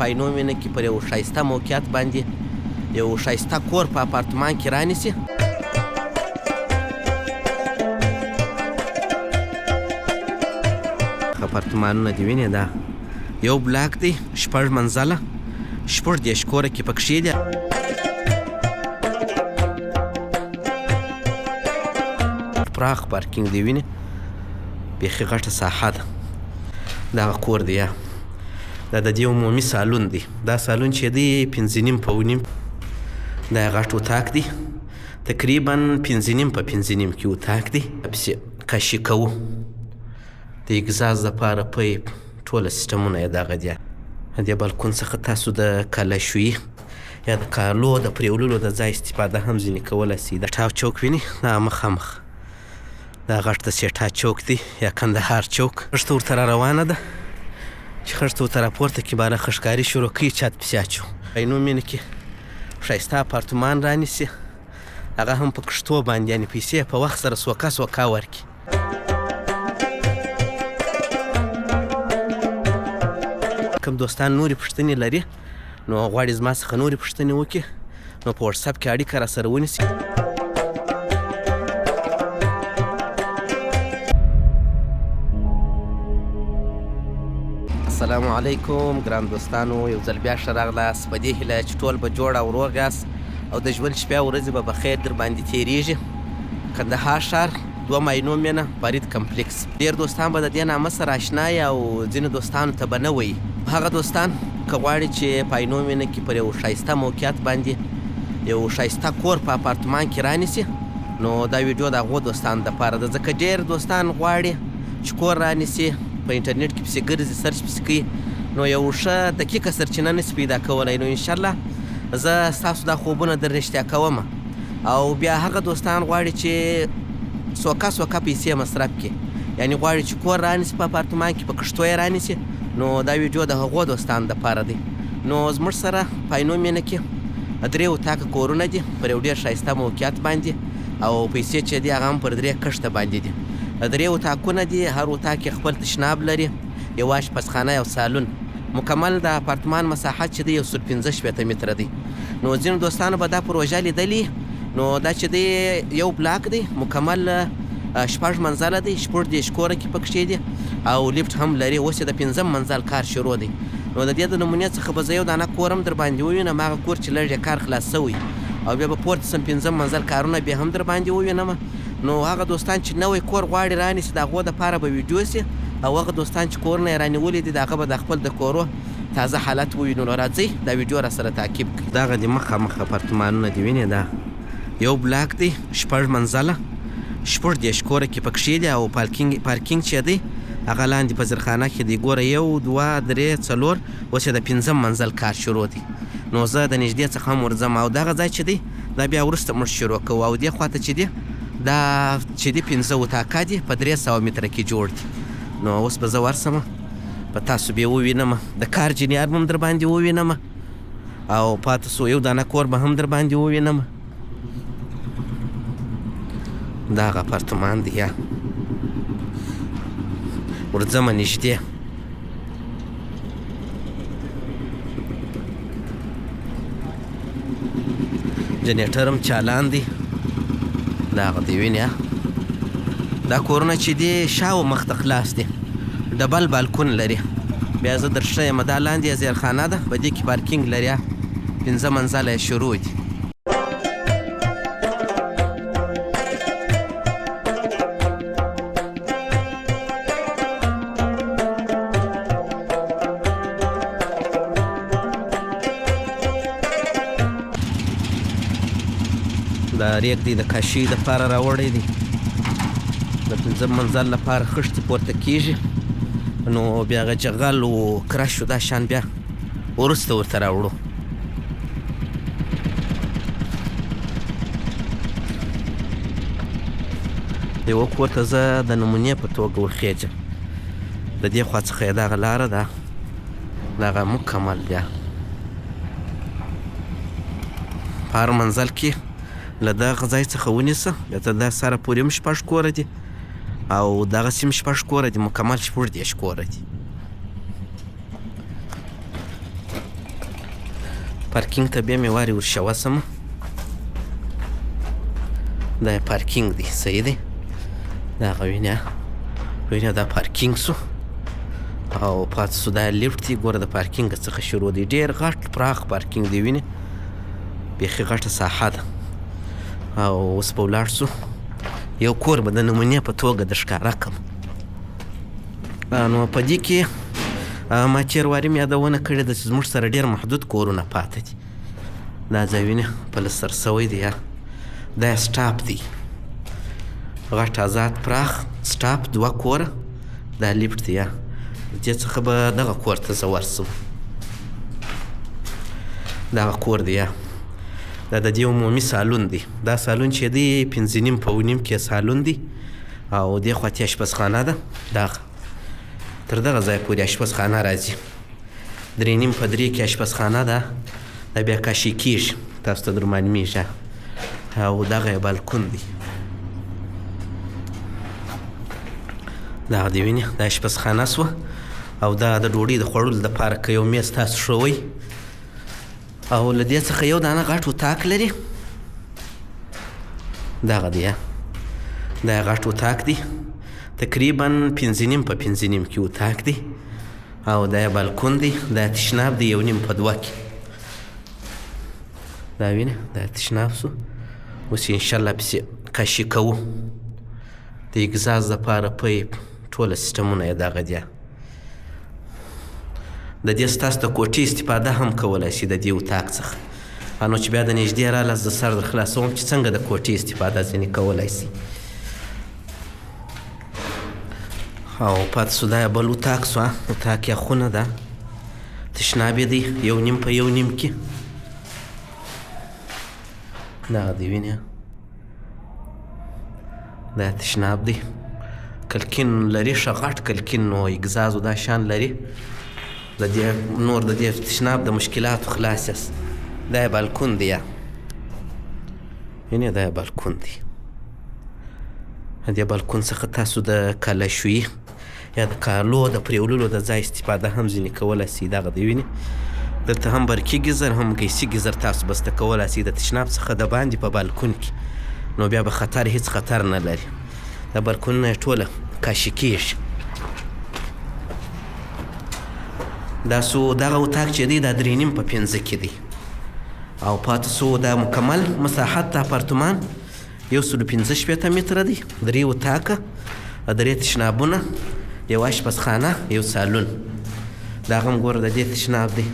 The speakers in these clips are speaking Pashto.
پاینو مینه کې پر یو ښایسته موقعیت باندې یو ښایسته کور په اپارتمان کې رانیسي. اپارتمانونه دې وینې دا یو بلاک دی 6 منزله 14 کوره کې پکښې دي. پراخ پارکینګ دی وینې بیخي غټه ساحه ده. دغه کور دی یا دا د دې عمومي سالون دی. دا سالون چې دی 5.5 په 9 دا غټ اتاق دی تقریبا 5.5 په 5.5 کې اتاق دی. پسې کاشي کوو د اګزاز دپاره پیپ ټوله سیسټمونه یې دغه دي. دې بالکون څخه تاسو د کالاشویي یا د کالو د پرېوللو د ځای استفاده هم ځینې کولی سي. د ټاو چوک ویني دا مخامخ دا غټ د سیټا چوک دی یا کندهار چوک. خښته ورته را روانه ده چې خښته ورته راپورته کړي بالا خښکاري شروع کړي چت پسې اچو. عینو مینه کې ښایسته اپارتمان رانیسي هغه هم په کښتو باندې یعنې پیسې په وخت سره سوکا سوکا ورکړي. کوم دوستان نورې پوښتنې لري نو غواړي زما څخه نورې پوښتنې وکړي نو په وټساپ کې اړیکه را سره ونیسي. السلام علیکم ګران دوستانو، یو ځل بیا ښه راغلاست. په دې هیله چې ټول به جوړ او روغ یاست او د ژوند شپې او ورځې به بخیر در باندې تېرېږي. کندهار ښار 2 ماینو مینه فرید کمپلیکس. ډېر دوستان به د دې نامه سره اشنا یي او ځینې دوستانو ته به نه وایي. هغه دوستان که غواړي چې پاینو مینه کې پر یو ښایسته موقعیت باندې یو ښایسته کور په اپارتمان کې رانیسي نو دا ویډیو د هغو دوستانو دپاره ده. ځکه ډېر دوستان غواړي چې کور رانیسي په انټرنیټ کې پسې ګرځي سرچ پسې کوي نو یو ښه دقیقه سرچینه نسي پیدا کولی. نو انشاءالله زه ستاسو دا خوبونه در رښتیا کوم. او بیا هغه دوستان غواړي چې سوکا سوکا پیسې مصرف کړي یعنې غواړي چې کور رانیسي په اپارتمان کې په کښتو یې رانیسي نو دا ویډیو د هغو دوستانو دپاره دی. نو زموږ سره پاینو مینه کې 3 اتاقه کورونه دي پر یو ډېر ښایسته موقعیت باندې او پیسې چې دي هغه هم پر 3 کښته باندې دي. 3 اتاقونه دي، هر اتاق کې خپل تشناب لري، یو اشپزخانه یو سالون. مکمل د اپارتمان مساحت چې دی 115 متره دی. نو ځینو دوستانو به دا پروژه لیدلې نو دا چې دی یو بلاک دی مکمل 6 منزله دی 14 کوره کې پکښې دي او لیفټ هم لري. اوس یې د 5 منزل کار شروع دی. نو د دې د نمونې څخه به زه یو دانه کور هم در باندې ووینم، هغه کور چې لږ کار خلاص سوی او بیا به پورته سم 5 منزل کارونه بیا هم در باندې ووینم. نو هغه دوستان چې نوی کور غواړي رانیسي د هغو دپاره به ویډیو سي او هغه دوستان چې کورونه یې رانیولي دي د هغه به د خپل د کورو تازه حالت ووینو. نو راځئ دا ویډیو را سره تعقیب کړئ. دغه د مخامخ اپارتمانونه دي وینې دا یو بلاک دی 6 منزله 14 کوره کې پکښې دي او پارکینګ چې دی هغه لاندې په زرخانه کې دی. ګوره 1 2 3 4 اوس یې د 5 منزل کار شروع دی. نو زه د نږدې څخه هم ورځم او دغه ځای چې دی دا بیا وروسته موږ شروع کوو او دې خواته چې دی دا چې دی 15 اتاقه دي په 300 متره کې جوړ دي. نو اوس به زه ورسم په تاسو بیا ووینم د کار جنیار به هم در باندې ووینم او پاته سو یو دانه کور به هم در باندې ووینم. دغه اپارتمان دی یا ورځمه نږدې. جنریټر هم چالان دی. دغه دی وینې دا کورونه چې دی شا و مخ ته خلاص دی، ډبل بالکون لري. بیا زه در ښیم دا لاندې زیرخانه ده په دې کې پارکینګ لري 5 منزله یې شروع دي. دا ریک دی د کاشي دپاره راوړی دی د 5 منزل لپاره خښتې پورته کېږي نو بیا هغه جغل و کرش و دا شان بیا وروسته ورته راوړو. یوه کور ته زه د نمونې په توګه ورخیږم. د دې خوا څخه یې دغه لاره ده دغه مکمل بیا په هر منزل کې له دغه ځای څخه ونیسه بیا ته دا سره پورې هم 6 کوره دي او دغسې هم 6 کوره دي مکمل 14 کوره دي. پارکینګ ته بیا مې وارې ورشوه سمه. دا پارکینګ دی، صحیح دی. دغه وینه دا پارکینګ سو او پاتې سو دا لیفټ دی. ګوره د پارکینګ څخه شروع دی، ډېر غټ پراخ پارکینګ دی، وینې بیخي غټه ساحه ده. او اوس به ولاړ سو، یو کور به د نمونې په توګه د ښکاره کړم. نو په دې کې ما تېر واري مې یادونه کړې ده چې زموږ سره ډېر محدود کورونه پاته دي. دا ځای وینې پلستر سوی دی، یا دا سټاپ دی، غټ آزاد پراخ سټاپ، 2 کوره. دا لیفټ دی، یا د دې څخه به دغه کور ته زه ورسم. دغه کور دی، یا دا د دې عمومي سالون دی. دا سالون چې دی 5.5 په 9 کې سالون دی، او دې خواته اشپزخانه ده. دغه تر دغه ځای پورې اشپزخانه راځي. 3.5 په 3 کې اشپزخانه ده. دا بیا کاشي کېږي، تاسو ته در معلومېږي. او دغه یې بالکون دی. دغه دی وینې دا اشپزخانه سوه، او دا د ډوډۍ د خوړلو دپاره که یو میز تاسو ښوئ. او له دې څخه یو دانه غټ اتاق لري. دغه دی، دا غټ اتاق دی، تقریبا 5.5 په 5.5 کې اتاق دی. او دا بالکون دی. دا تشناب دی 1.5 په 2 کې. دا وینې دا تشناب سو. اوس انشاءالله پسې کاشي کوو. د اګزاز دپاره پیپ ټوله سیسټمونه یې دغه دی. د دې ستاسو د کوټې استفاده هم کولی شي د دې اتاق څخه. نو چې بیا د نږدې رالاست، د سر در خلاصوم چې څنګه د کوټې استفاده ځینې کولی شي. او پاتې سو دا بل اتاق سو. اتاق یا خونه ده، تشناب یې دی 1.5 په 1.5 کې. دغه دی وینې دا تشناب دی، کلکین لري، ښه غټ کلکین و اګزاز و دا شان لري. د دې نور د دې تشناب د مشکلاتو خلاص یاست. دا یې بالکون دی، یا یعنې دا یې بالکون دی. د دې بالکون څخه تاسو د کالاشویي یا د کالو د پرېوللو د ځای استفاده هم ځینې کولی شئ. دغه دی وینې دلته هم برقي ګیزر هم ګیسي ګیزر تاسو بسته کولی شئ د تشناب څخه د باندې په بالکون کې. نو بیا به خطر هیڅ خطر نه لري. دا بالکونونه یې ټوله کاشي کېږي. دا سو دغه اتاق چې دی دا 3.5 په 5 کې دی. او پاتې سو دا مکمل مساحت د اپارتمان 165 متره دی. 3 اتاقه، 3 تشنابونه، یو اشپزخانه، یو سالون. دا هم ګوره د دې تشناب دی،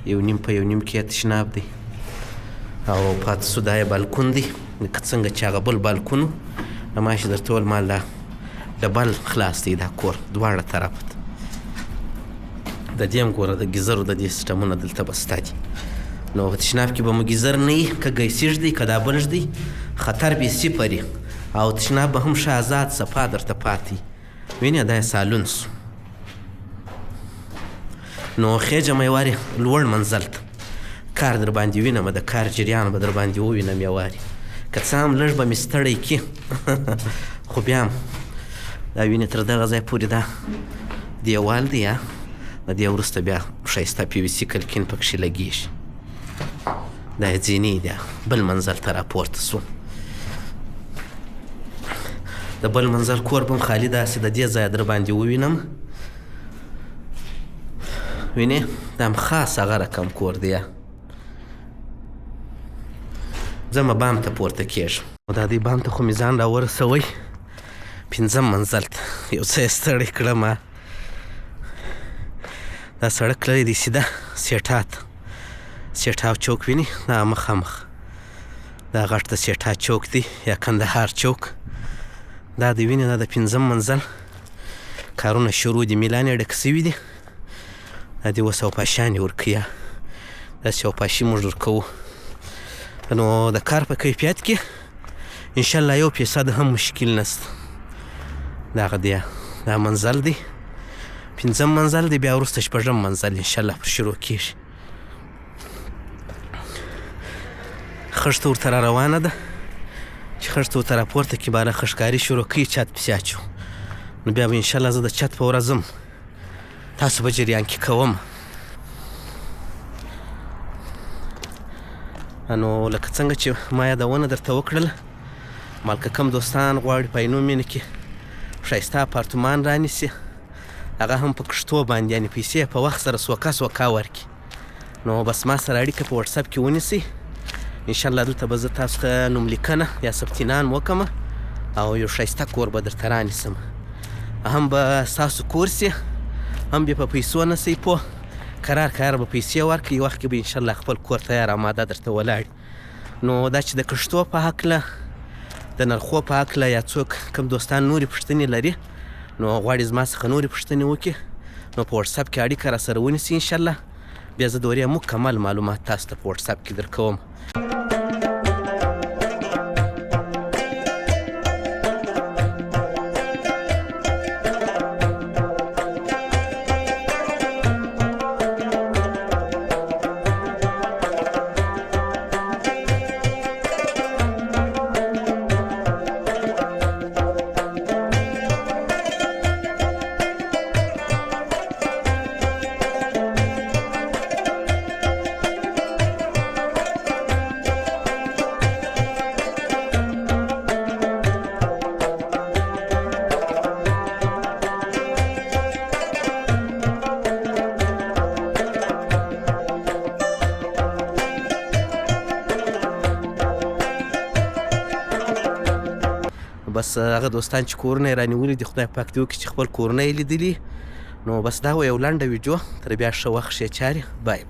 1.5 په 1.5 کې تشناب دی. او پاتې سو دا یې بالکون دی، لکه څنګه چې هغه بل بالکون و. هماشي درته وویل ما د بل خلاص دی دا کور دواړه طرفه ته. د دې هم ګوره د ګیزرو د دې سیسټمونه دلته بسته دي. نو په تشناب کې به مو ګیزر نه وي، که ګیسیږ دی که دا بلژ دی، خطر بې صفر. او تشناب به هم ښه آزاد صفا درته پاتې. وینې دا یې سالون سو. نو خېجم یې وارې لوړ منزل ته. کار در باندې وینم، د کار جریان به در باندې ووینم یې وارې. که څه هم لږ به مې ستړی کړي، خو بیا هم دا وینې تر دغه ځای پورې دا دیوال دی. یا د دې وروسته بیا ښایسته PVC کلکین پکښې لګېږي. دا یې ځینې دی. بل منزل ته راپورته سو. د بل منزل کور به هم خالي داسې د دې ځایه در باندې ووینم. وینې دا هم خاص هغه رقم کور دی. ځمه بام ته پورته کېږم. دا دې بام ته خو مې ځان راورسوی 5م منزل ته. یو څه یې ستړی کړم. دا سړک تللی دی سیده سیټا ته. سیټا چوک ویني، دا مخامخ دا غټ د سیټا چوک دی یا کندهار چوک. دا دی ویني دا د 5م منزل کارونه شروع دي. میلان یې ډک سوي دي. دا دې اوس اوپاشیانې ورکوي. داسې اوپاشي موږ ورکوو. نو د کار په کیفیت کې انشاءالله 1% هم مشکل نشته. دغه دی، دا منزل دی 5م منزل دی. بیا وروسته 6م منزل انشاءالله پر شروع کېږي. خښته ورته را روانه ده چې خښته ورته راپورته کړي، باره خښکاري شروع کوي، چت پسې اچو. نو بیا به انشاءالله زه د چت په ورځ ځم، تاسو به جریان کې کوم. نو لکه څنګه چې ما یادونه درته وکړله مالکه کم دوستان غواړي په عینو مینه کې ښایسته اپارتمان رانیسي هغه هم په کښتو باندې یعنې پیسې په وخت سره سوکا ورکړي نو بس ما سره اړیکه په وټساپ کې ونیسئ انشاءالله دلته به زه تاسو ته نوملیکنه یا ثبتنام وکړم او یو ښایسته کور به درته رانیسم هم به ستاسو کور سي هم بیا په پیسو نه سئ پوه قرار به پیسې ورکړي یو وخت کې به انشاءالله خپل کور تیار اماده درته ولاړ نو دا چې د کښتو په هکله د نرخو په هکله یا څوک کوم دوستان نورې پوښتنې لري نو غواړي زما څخه نورې پوښتنې وکړي نو په وټساپ کې اړیکه راسره ونیسي انشاءالله بیا زه دورې مکمل معلومات تاسو ته په وټساپ کې درکوم بس هغه دوستان چې کورونه یې رانیولي دي خدای پاک دې وکړي چې خپل کورونه یې لیدلي نو بس دا و یو لنډه ویډیو تر بیا ښه وخت ښې چارې بای